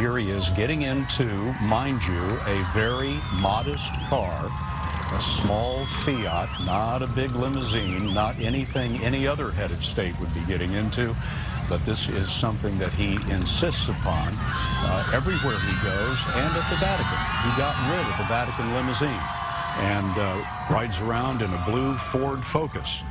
here he is getting into, mind you, a very modest car, a small Fiat, not a big limousine, not anything any other head of state would be getting into. But this is something that he insists upon everywhere he goes, and at the Vatican. He got rid of the Vatican limousine and rides around in a blue Ford Focus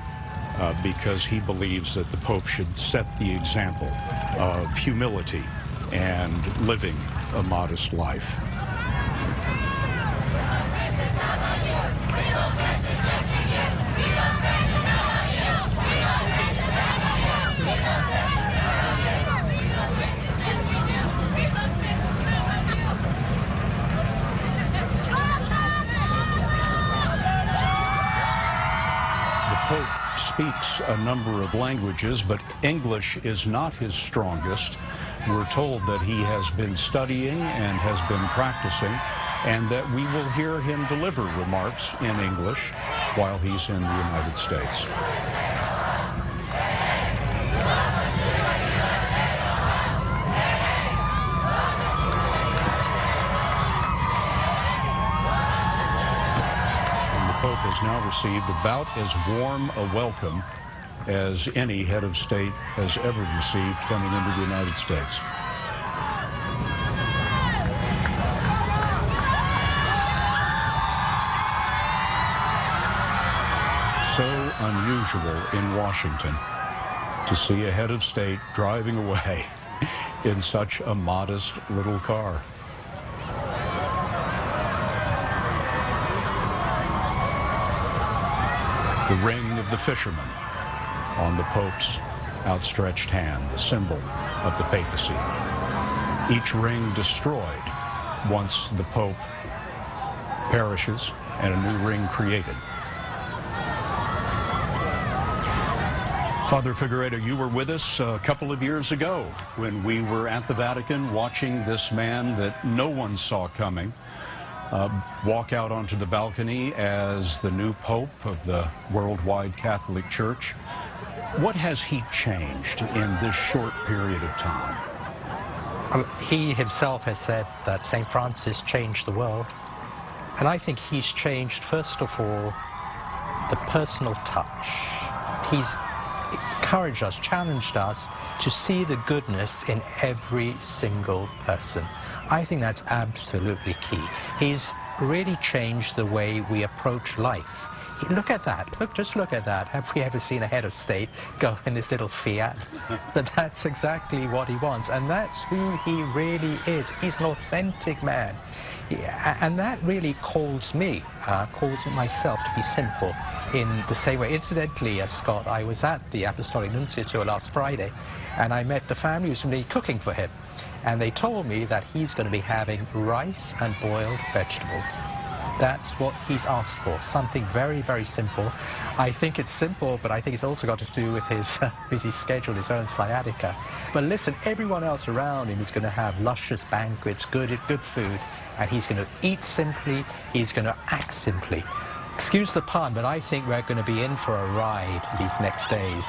because he believes that the Pope should set the example of humility and living a modest life. Pope speaks a number of languages, but English is not his strongest. We're told that he has been studying and has been practicing, and that we will hear him deliver remarks in English while he's in the United States. Pope has now received about as warm a welcome as any head of state has ever received coming into the United States. So unusual in Washington to see a head of state driving away in such a modest little car. The ring of the fisherman on the Pope's outstretched hand, the symbol of the papacy. Each ring destroyed once the Pope perishes and a new ring created. Father Figueredo, you were with us a couple of years ago when we were at the Vatican watching this man that no one saw coming walk out onto the balcony as the new Pope of the worldwide Catholic Church. What has he changed in this short period of time? He himself has said that St. Francis changed the world. And I think he's changed, first of all, the personal touch. He's encouraged us, challenged us to see the goodness in every single person. I think that's absolutely key. He's really changed the way we approach life. Look at that. Just look at that. Have we ever seen a head of state go in this little Fiat? But that's exactly what he wants, and that's who he really is. He's an authentic man. Yeah, and that really calls me, calls myself to be simple in the same way. Incidentally, Scott, I was at the Apostolic Nuncio last Friday, and I met the family who's going to be cooking for him. And they told me that he's going to be having rice and boiled vegetables. That's what he's asked for, something very, very simple. I think it's simple, but I think it's also got to do with his busy schedule, his own sciatica. But listen, everyone else around him is going to have luscious banquets, good food, and he's going to eat simply, he's going to act simply. Excuse the pun, but I think we're going to be in for a ride these next days.